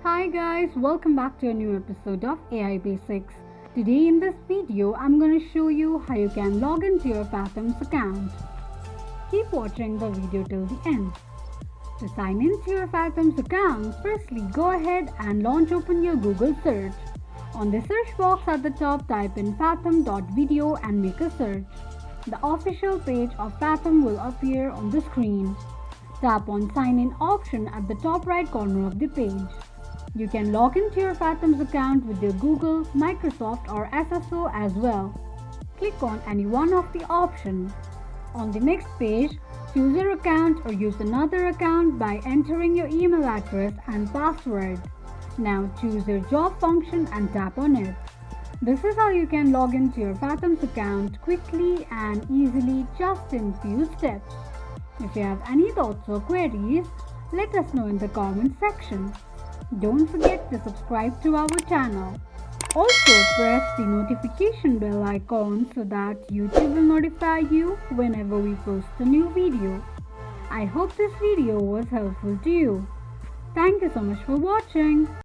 Hi guys, welcome back to a new episode of AI Basics. Today in this video, I'm going to show you how you can log into your Fathom's account. Keep watching the video till the end. To sign into your Fathom's account, firstly go ahead and open your Google search. On the search box at the top, type in fathom.video and make a search. The official page of Fathom will appear on the screen. Tap on Sign In option at the top right corner of the page. You can log into your Fathom's account with your Google, Microsoft or SSO as well. Click on any one of the options. On the next page, choose your account or use another account by entering your email address and password. Now choose your job function and tap on it. This is how you can log into your Fathom's account quickly and easily just in few steps. If you have any thoughts or queries, let us know in the comment section. Don't forget to subscribe to our channel. Also press the notification bell icon so that YouTube will notify you whenever we post a new video. I hope this video was helpful to you. Thank you so much for watching.